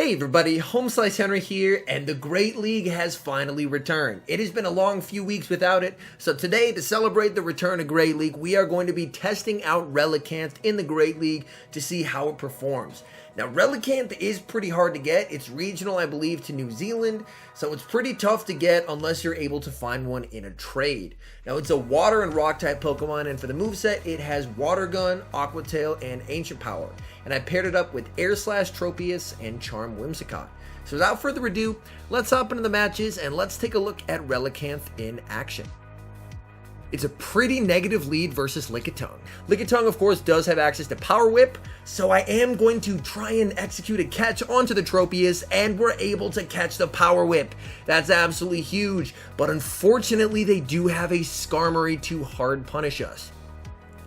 Hey everybody, HomeSliceHenry here, and the Great League has finally returned. It has been a long few weeks without it, so today, to celebrate the return of Great League, we are going to be testing out Relicanth in the Great League to see how it performs. Now, Relicanth is pretty hard to get. It's regional, I believe, to New Zealand, so it's pretty tough to get unless you're able to find one in a trade. Now, it's a water and rock type Pokemon, and for the moveset, it has Water Gun, Aqua Tail, and Ancient Power. And I paired it up with Air Slash Tropius and Charm Whimsicott. So without further ado, let's hop into the matches and let's take a look at Relicanth in action. It's a pretty negative lead versus Lickitung. Lickitung, of course, does have access to Power Whip, so I am going to try and execute a catch onto the Tropius, and we're able to catch the Power Whip. That's absolutely huge, but unfortunately they do have a Skarmory to hard punish us.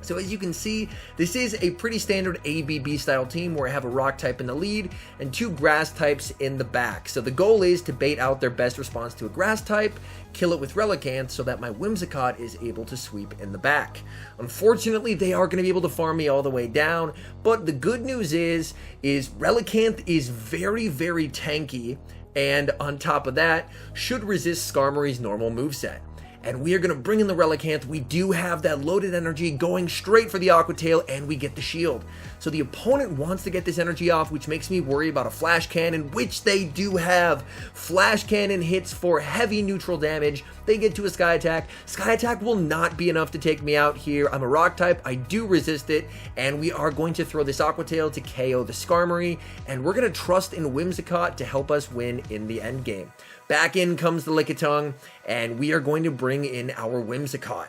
So as you can see, this is a pretty standard ABB style team where I have a rock type in the lead and two grass types in the back. So the goal is to bait out their best response to a grass type, kill it with Relicanth so that my Whimsicott is able to sweep in the back. Unfortunately, they are going to be able to farm me all the way down, but the good news is Relicanth is very, very tanky, and on top of that, should resist Skarmory's normal moveset. And we are going to bring in the Relicanth. We do have that loaded energy going straight for the Aqua Tail, and we get the shield. So the opponent wants to get this energy off, which makes me worry about a Flash Cannon, which they do have. Flash Cannon hits for heavy neutral damage. They get to a Sky Attack. Sky Attack will not be enough to take me out here. I'm a rock type. I do resist it, and we are going to throw this Aqua Tail to KO the Skarmory, and we're going to trust in Whimsicott to help us win in the end game. Back in comes the Lickitung, and we are going to bring in our Whimsicott.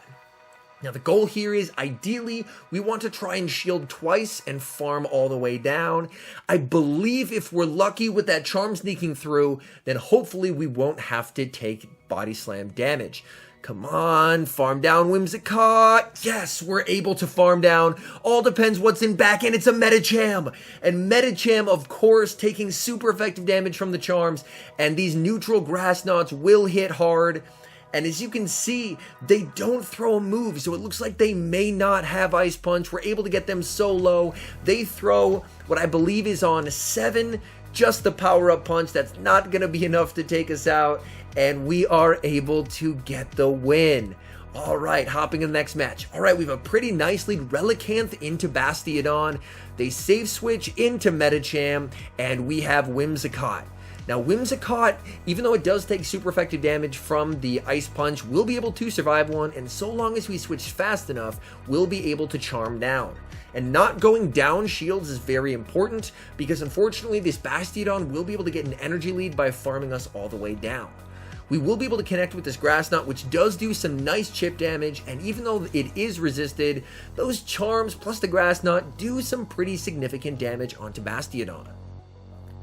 Now the goal here is, ideally, we want to try and shield twice and farm all the way down. I believe if we're lucky with that Charm sneaking through, then hopefully we won't have to take Body Slam damage. Come on, farm down Whimsicott. Yes, we're able to farm down. All depends what's in back end. It's a Medicham. And Medicham, of course, taking super effective damage from the charms. And these neutral grass knots will hit hard. And as you can see, they don't throw a move, so it looks like they may not have Ice Punch. We're able to get them so low. They throw what I believe is on 7, just the power-up punch. That's not going to be enough to take us out, and we are able to get the win. All right, hopping in the next match. All right, we have a pretty nice lead. Relicanth into Bastiodon. They save switch into Medicham, and we have Whimsicott. Now, Whimsicott, even though it does take super effective damage from the Ice Punch, will be able to survive one, and so long as we switch fast enough, we'll be able to charm down. And not going down shields is very important, because unfortunately, this Bastiodon will be able to get an energy lead by farming us all the way down. We will be able to connect with this Grass Knot, which does do some nice chip damage, and even though it is resisted, those charms plus the Grass Knot do some pretty significant damage onto Bastiodon.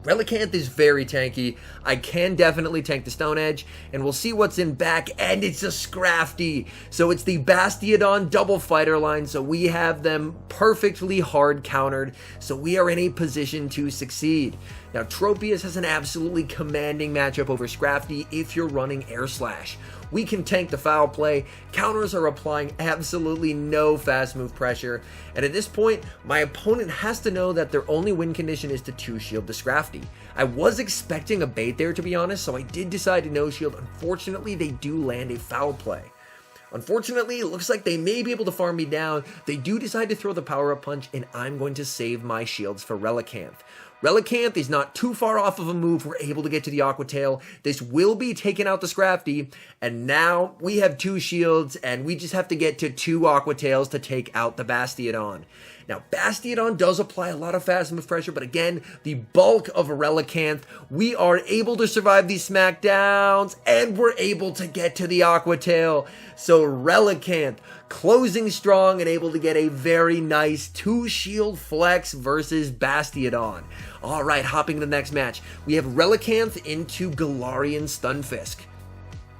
Relicanth is very tanky. I can definitely tank the Stone Edge, and we'll see what's in back, and it's a Scrafty. So it's the Bastiodon double fighter line, so we have them perfectly hard countered, so we are in a position to succeed. Now, Tropius has an absolutely commanding matchup over Scrafty if you're running Air Slash. We can tank the foul play, counters are applying absolutely no fast move pressure, and at this point, my opponent has to know that their only win condition is to 2-shield the Scrafty. I was expecting a bait there, to be honest, so I did decide to no-shield. Unfortunately, they do land a foul play. Unfortunately, it looks like they may be able to farm me down. They do decide to throw the power-up punch, and I'm going to save my shields for Relicanth. Relicanth is not too far off of a move. We're able to get to the Aqua Tail. This will be taking out the Scrafty, and now we have 2 shields, and we just have to get to 2 Aqua Tails to take out the Bastiodon. Now, Bastiodon does apply a lot of fast move pressure, but again, the bulk of a Relicanth, we are able to survive these smackdowns, and we're able to get to the Aqua Tail. So Relicanth, closing strong and able to get a very nice 2-shield flex versus Bastiodon. All right, hopping to the next match. We have Relicanth into Galarian Stunfisk.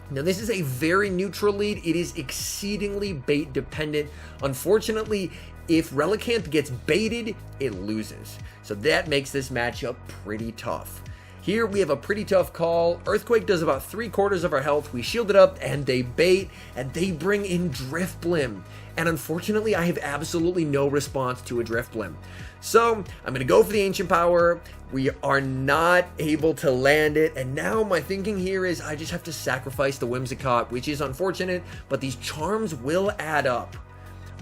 Now, this is a very neutral lead. It is exceedingly bait dependent. Unfortunately, if Relicanth gets baited, it loses. So that makes this matchup pretty tough. Here we have a pretty tough call. Earthquake does about 3/4 of our health. We shield it up and they bait and they bring in Drifblim. And unfortunately, I have absolutely no response to a Drifblim. So I'm going to go for the Ancient Power. We are not able to land it. And now my thinking here is I just have to sacrifice the Whimsicott, which is unfortunate, but these charms will add up.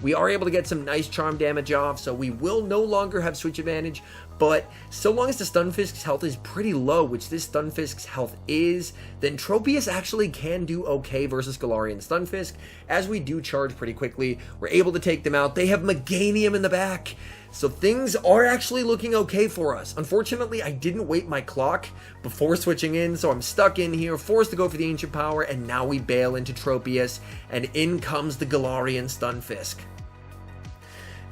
We are able to get some nice charm damage off, so we will no longer have switch advantage, but so long as the Stunfisk's health is pretty low, which this Stunfisk's health is, then Tropius actually can do okay versus Galarian Stunfisk, as we do charge pretty quickly. We're able to take them out. They have Meganium in the back, so things are actually looking okay for us. Unfortunately, I didn't wait my clock before switching in, so I'm stuck in here, forced to go for the Ancient Power, and now we bail into Tropius, and in comes the Galarian Stunfisk.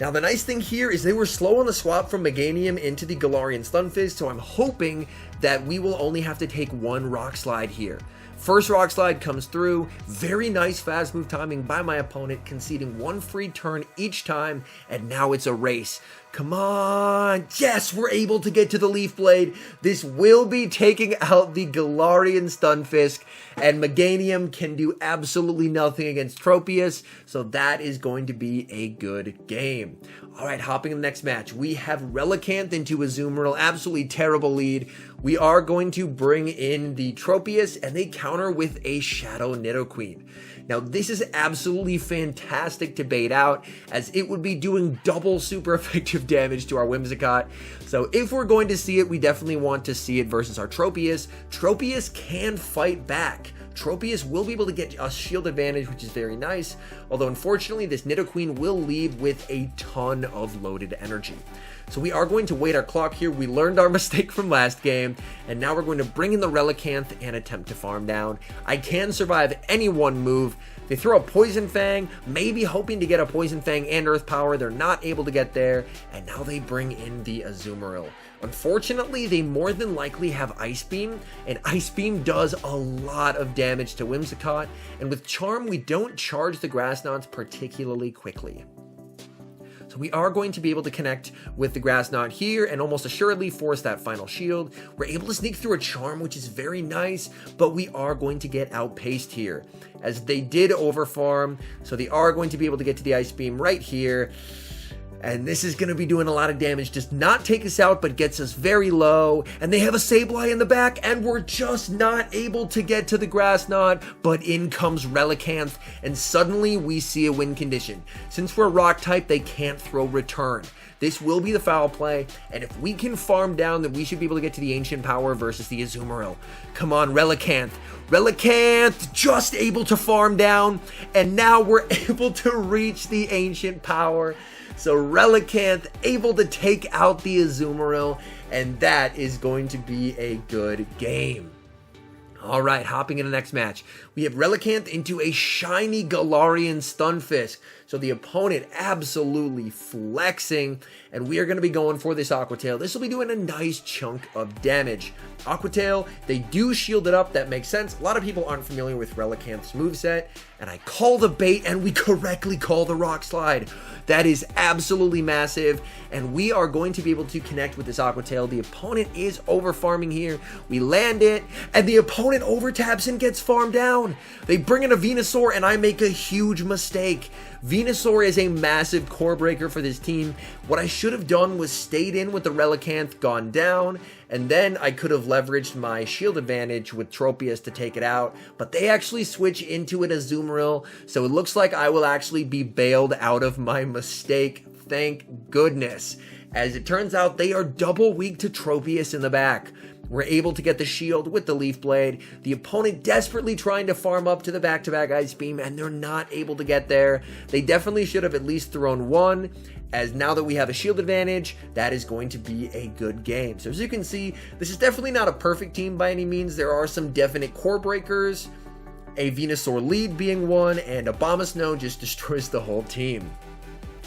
Now the nice thing here is they were slow on the swap from Meganium into the Galarian Stunfisk, so I'm hoping that we will only have to take one Rock Slide here. First Rock Slide comes through, very nice fast move timing by my opponent, conceding one free turn each time, and now it's a race. Come on, yes, we're able to get to the Leaf Blade. This will be taking out the Galarian Stunfisk, and Meganium can do absolutely nothing against Tropius, so that is going to be a good game. Alright, hopping in the next match, we have Relicanth into Azumarill, absolutely terrible lead. We are going to bring in the Tropius, and they counter with a Shadow Nidoqueen. Now this is absolutely fantastic to bait out, as it would be doing double super effective damage to our Whimsicott. So if we're going to see it, we definitely want to see it versus our Tropius. Tropius can fight back. Tropius will be able to get a shield advantage, which is very nice, although unfortunately this Nidoqueen will leave with a ton of loaded energy. So we are going to wait our clock here. We learned our mistake from last game, and now we're going to bring in the Relicanth and attempt to farm down. I can survive any one move. They throw a Poison Fang, maybe hoping to get a Poison Fang and Earth Power. They're not able to get there, and now they bring in the Azumarill. Unfortunately, they more than likely have Ice Beam, and Ice Beam does a lot of damage to Whimsicott, and with Charm, we don't charge the Grass Knots particularly quickly. So we are going to be able to connect with the Grass Knot here and almost assuredly force that final shield. We're able to sneak through a Charm, which is very nice, but we are going to get outpaced here, as they did overfarm, so they are going to be able to get to the Ice Beam right here. And this is going to be doing a lot of damage, does not take us out, but gets us very low. And they have a Sableye in the back, and we're just not able to get to the Grass Knot. But in comes Relicanth, and suddenly we see a win condition. Since we're Rock type, they can't throw Return. This will be the foul play, and if we can farm down, then we should be able to get to the Ancient Power versus the Azumarill. Come on, Relicanth. Relicanth just able to farm down, and now we're able to reach the Ancient Power. So Relicanth able to take out the Azumarill, and that is going to be a good game. Alright, hopping in the next match. We have Relicanth into a shiny Galarian Stunfisk. So the opponent absolutely flexing, and we are going to be going for this Aqua Tail. This will be doing a nice chunk of damage. Aqua Tail, they do shield it up, that makes sense. A lot of people aren't familiar with Relicanth's moveset, and I call the bait, and we correctly call the Rock Slide. That is absolutely massive, and we are going to be able to connect with this Aqua Tail. The opponent is over farming here. We land it, and the opponent overtaps and gets farmed down. They bring in a Venusaur, and I make a huge mistake. Venusaur is a massive core breaker for this team. What I should have done was stayed in with the Relicanth, gone down, and then I could have leveraged my shield advantage with Tropius to take it out, but they actually switch into an Azumarill, so it looks like I will actually be bailed out of my mistake. Thank goodness. As it turns out, they are double weak to Tropius in the back. We're able to get the shield with the Leaf Blade. The opponent desperately trying to farm up to the back-to-back Ice Beam, and they're not able to get there. They definitely should have at least thrown one, as now that we have a shield advantage, that is going to be a good game. So as you can see, this is definitely not a perfect team by any means. There are some definite core breakers, a Venusaur lead being one, and Abomasnow just destroys the whole team.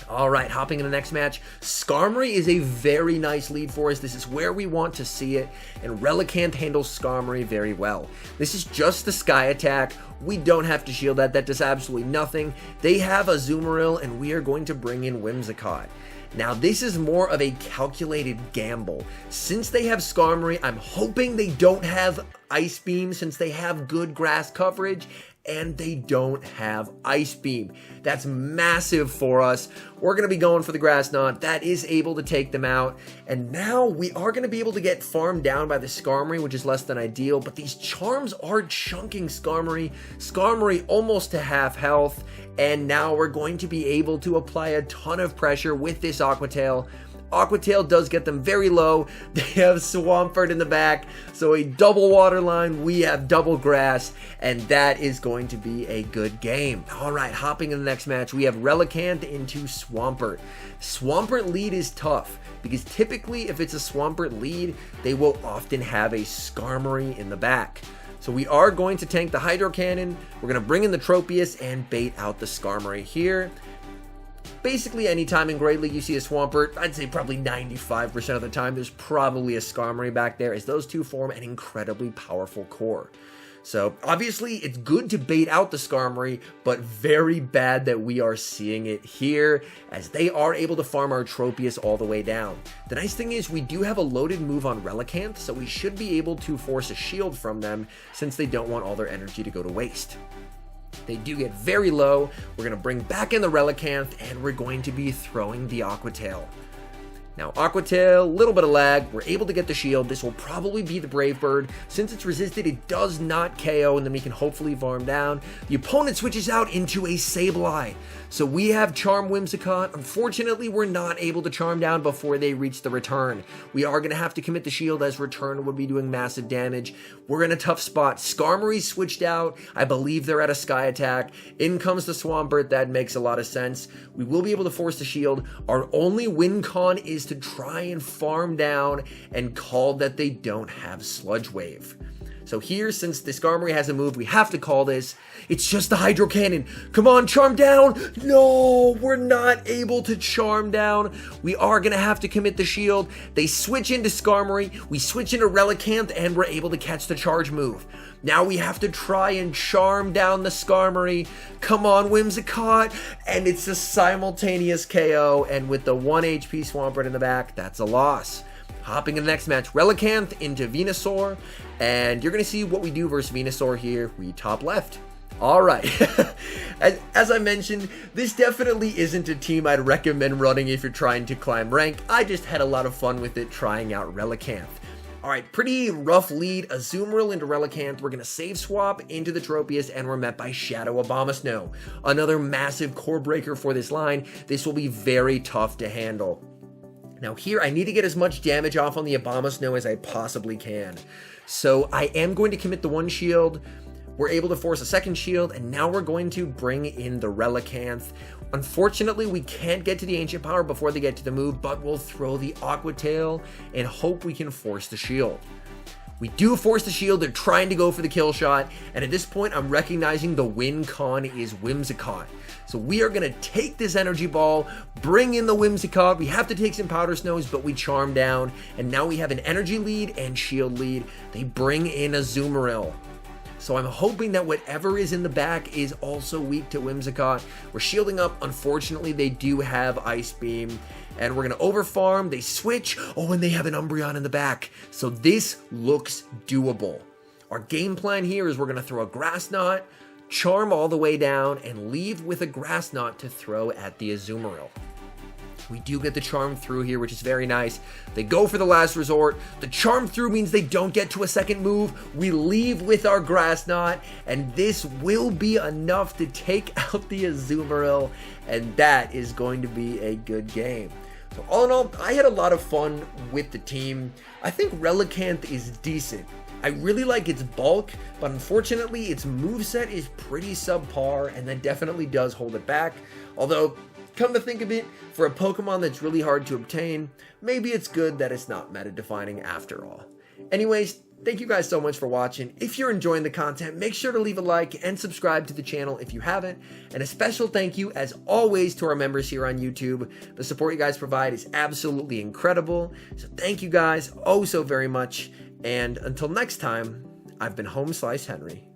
Alright, hopping in the next match, Skarmory is a very nice lead for us. This is where we want to see it, and Relicanth handles Skarmory very well. This is just the Sky attack. We don't have to shield that. That does absolutely nothing. They have Azumarill, and we are going to bring in Whimsicott. Now, this is more of a calculated gamble. Since they have Skarmory, I'm hoping they don't have Ice Beam since they have good grass coverage, and they don't have Ice Beam. That's massive for us. We're going to be going for the Grass Knot. That is able to take them out. And now we are going to be able to get farmed down by the Skarmory, which is less than ideal. But these Charms are chunking Skarmory. Skarmory almost to half health. And now we're going to be able to apply a ton of pressure with this Aqua Tail. Aqua Tail does get them very low. They have Swampert in the back, so a double water line, we have double grass, and that is going to be a good game. All right, hopping in the next match, we have Relicanth into Swampert. Swampert lead is tough, because typically if it's a Swampert lead, they will often have a Skarmory in the back. So we are going to tank the Hydro Cannon, we're going to bring in the Tropius and bait out the Skarmory here. Basically, anytime in Great League you see a Swampert, I'd say probably 95% of the time, there's probably a Skarmory back there, as those two form an incredibly powerful core. So, obviously, it's good to bait out the Skarmory, but very bad that we are seeing it here, as they are able to farm our Tropius all the way down. The nice thing is, we do have a loaded move on Relicanth, so we should be able to force a shield from them, since they don't want all their energy to go to waste. They do get very low. We're going to bring back in the Relicanth, and we're going to be throwing the Aqua Tail. Now, Aqua Tail, a little bit of lag. We're able to get the shield. This will probably be the Brave Bird. Since it's resisted, it does not KO, and then we can hopefully farm down. The opponent switches out into a Sableye. So we have Charm Whimsicott. Unfortunately, we're not able to charm down before they reach the return. We are going to have to commit the shield, as return would be doing massive damage. We're in a tough spot. Skarmory switched out. I believe they're at a Sky Attack. In comes the Swampert. That makes a lot of sense. We will be able to force the shield. Our only win con is to try and farm down and call that they don't have Sludge Wave. So here, since the Skarmory hasn't moved, we have to call this. It's just the Hydro Cannon. Come on, charm down. No, we're not able to charm down. We are going to have to commit the shield. They switch into Skarmory. We switch into Relicanth, and we're able to catch the charge move. Now we have to try and charm down the Skarmory. Come on, Whimsicott. And it's a simultaneous KO. And with the 1 HP Swampert in the back, that's a loss. Hopping in the next match, Relicanth into Venusaur, and you're going to see what we do versus Venusaur here. We top left. All right. as I mentioned, this definitely isn't a team I'd recommend running if you're trying to climb rank. I just had a lot of fun with it trying out Relicanth. All right, pretty rough lead. Azumarill into Relicanth. We're going to save swap into the Tropius, and we're met by Shadow Abomasnow. Another massive core breaker for this line. This will be very tough to handle. Now here, I need to get as much damage off on the Abomasnow as I possibly can. So I am going to commit the 1 shield. We're able to force a 2nd shield, and now we're going to bring in the Relicanth. Unfortunately, we can't get to the Ancient Power before they get to the move, but we'll throw the Aqua Tail and hope we can force the shield. We do force the shield. They're trying to go for the kill shot, and at this point, I'm recognizing the win con is Whimsicott. So we are going to take this energy ball, bring in the Whimsicott. We have to take some Powder Snows, but we charm down, and now we have an energy lead and shield lead. They bring in a Azumarill. So I'm hoping that whatever is in the back is also weak to Whimsicott. We're shielding up. Unfortunately, they do have Ice Beam. And we're going to overfarm. They switch. Oh, and they have an Umbreon in the back. So this looks doable. Our game plan here is we're going to throw a Grass Knot, charm all the way down, and leave with a Grass Knot to throw at the Azumarill. We do get the charm through here, which is very nice. They go for the last resort. The charm through means they don't get to a 2nd move. We leave with our Grass Knot, and this will be enough to take out the Azumarill, and that is going to be a good game. So all in all, I had a lot of fun with the team. I think Relicanth is decent. I really like its bulk, but unfortunately its moveset is pretty subpar, and that definitely does hold it back. Although, come to think of it, for a Pokemon that's really hard to obtain, maybe it's good that it's not meta-defining after all. Anyways, thank you guys so much for watching. If you're enjoying the content, make sure to leave a like and subscribe to the channel if you haven't. And a special thank you, as always, to our members here on YouTube. The support you guys provide is absolutely incredible. So thank you guys oh so very much. And until next time, I've been HomeSliceHenry.